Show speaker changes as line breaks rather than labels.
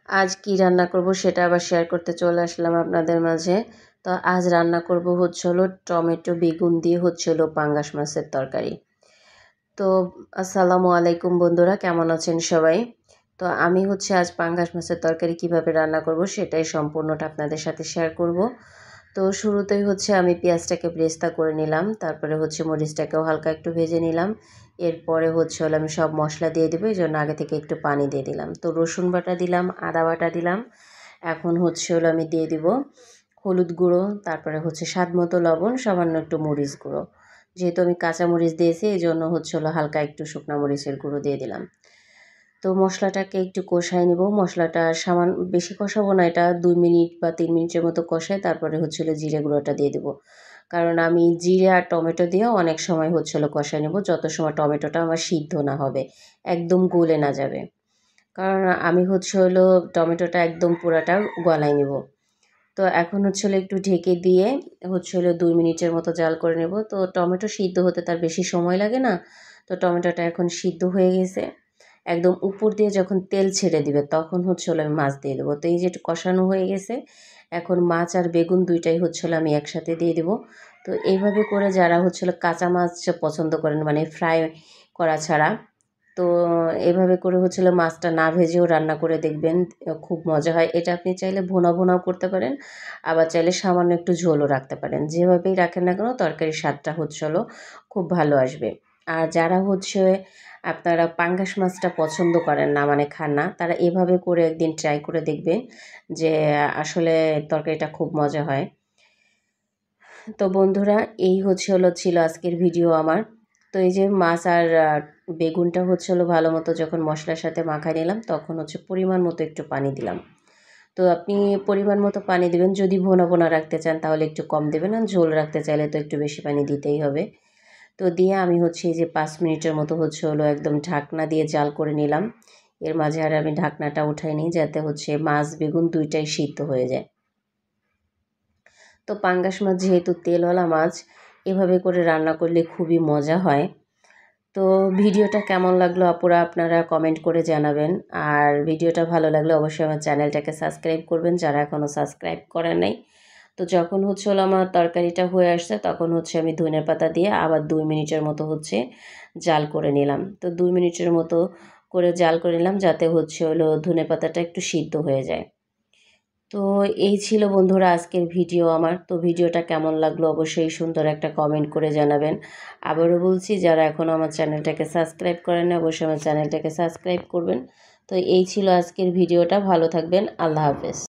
আজ কি রান্না করব সেটা আবার শেয়ার করতে চলে আসলাম আপনাদের মাঝে। তো আজ রান্না করব হচ্ছে হলো টমেটো বেগুন দিয়ে হচ্ছে হলো পাঙ্গাস মাছের তরকারি। তো আসসালামু আলাইকুম বন্ধুরা, কেমন আছেন সবাই? তো আমি হচ্ছে আজ পাঙ্গাস মাছের তরকারি কিভাবে রান্না করব সেটাই সম্পূর্ণটা আপনাদের সাথে শেয়ার করব। তো শুরুতেই হচ্ছে আমি পেঁয়াজটাকে ব্রেস্তা করে নিলাম, তারপরে হচ্ছে মরিচটাকেও হালকা একটু ভেজে নিলাম। এরপরে হচ্ছে হলো আমি সব মশলা দিয়ে দেবো, এই জন্য আগে থেকে একটু পানি দিয়ে দিলাম। তো রসুন বাটা দিলাম, আদা বাটা দিলাম। এখন হচ্ছে হলো আমি দিয়ে দিব হলুদ গুঁড়ো, তারপরে হচ্ছে স্বাদ মতো লবণ, সামান্য একটু মরিচ গুঁড়ো। যেহেতু আমি কাঁচা মরিচ দিয়েছি এই জন্য হচ্ছে হলো হালকা একটু শুকনো মরিচের গুঁড়ো দিয়ে দিলাম। তো মশলাটাকে একটু কষায় নেব। মশলাটা বেশি কষাবো না, এটা 2 মিনিট বা 3 মিনিটের মতো কষায় তারপরে হচ্ছে হলো জিরে গুঁড়োটা দিয়ে দেবো। কারণ আমি জিরে আর টমেটো দিয়েও অনেক সময় হচ্ছে হলো কষায় নেব, যত সময় টমেটোটা আমার সিদ্ধ না হবে, একদম গলে না যাবে। কারণ আমি হচ্ছে হলো টমেটোটা একদম পুরাটা গলায় নেব। তো এখন হচ্ছে হলো একটু ঢেকে দিয়ে হচ্ছে হলো 2 মিনিটের মতো জাল করে নেব। তো টমেটো সিদ্ধ হতে তার বেশি সময় লাগে না। তো টমেটোটা এখন সিদ্ধ হয়ে গেছে। একদম উপর দিয়ে যখন তেল ছেড়ে দিবে তখন হচ্ছে হলো আমি মাছ দিয়ে দেবো। তো এই যে একটু কষানো হয়ে গেছে, এখন মাছ আর বেগুন দুইটাই হচ্ছে হলো আমি একসাথে দিয়ে দেবো। তো এইভাবে করে যারা হচ্ছে হলো কাঁচা মাছ পছন্দ করেন, মানে ফ্রাই করা ছাড়া, তো এভাবে করে হচ্ছে হলো মাছটা না ভেজেও রান্না করে দেখবেন, খুব মজা হয়। এটা আপনি চাইলে ভুনা ভুনাও করতে পারেন, আবার চাইলে সামান্য একটু ঝোলও রাখতে পারেন। যেভাবেই রাখেন না কেন তরকারির স্বাদটা হচ্ছে হলো খুব ভালো আসবে। আর যারা হচ্ছে আপনারা পাঙ্গাস মাছটা পছন্দ করেন না, মানে খান না, তারা এভাবে করে একদিন ট্রাই করে দেখবেন যে আসলে তরকারিটা খুব মজা হয়। তো বন্ধুরা, এই হচ্ছে হলো ছিল আজকের ভিডিও আমার। তো এই যে মাছ আর বেগুনটা হচ্ছে হলো ভালো মতো যখন মশলার সাথে মাখায় নিলাম তখন হচ্ছে পরিমাণ মতো একটু পানি দিলাম। তো আপনি পরিমাণ মতো পানি দেবেন, যদি ভোনা ভোনা রাখতে চান তাহলে একটু কম দেবেন, আর ঝোল রাখতে চাইলে তো একটু বেশি পানি দিতেই হবে। তো দিয়ে আমি হচ্ছে এই যে 5 মিনিটের মতো হচ্ছে হলো একদম ঢাকনা দিয়ে জাল করে নিলাম। এর মাঝে আর আমি ঢাকনাটা উঠাই নিই যাতে হচ্ছে মাছ বেগুন দুইটাই সিদ্ধ হয়ে যায়। তো পাঙ্গাস মাছ যেহেতু তেলওয়ালা মাছ, এভাবে করে রান্না করলে খুবই মজা হয়। তো ভিডিওটা কেমন লাগলো আপুরা আপনারা কমেন্ট করে জানাবেন। আর ভিডিওটা ভালো লাগলে অবশ্যই আমার চ্যানেলটাকে সাবস্ক্রাইব করবেন যারা এখনও সাবস্ক্রাইব করেন নাই। তো যখন হচ্ছে হলো আমার তরকারিটা হয়ে আসছে তখন হচ্ছে আমি ধনেপাতা দিয়ে আবার 2 মিনিটের মতো হচ্ছে জাল করে নিলাম। তো 2 মিনিটের মতো করে জাল করে নিলাম যাতে হচ্ছে হলো ধনেপাতাটা একটু সিদ্ধ হয়ে যায়। তো এই ছিল বন্ধুরা আজকের ভিডিও আমার। তো ভিডিওটা কেমন লাগলো অবশ্যই সুন্দর একটা কমেন্ট করে জানাবেন। আবারও বলছি, যারা এখনও আমার চ্যানেলটাকে সাবস্ক্রাইব করেন না অবশ্যই আমার চ্যানেলটাকে সাবস্ক্রাইব করবেন। তো এই ছিল আজকের ভিডিওটা, ভালো থাকবেন, আল্লাহ হাফেজ।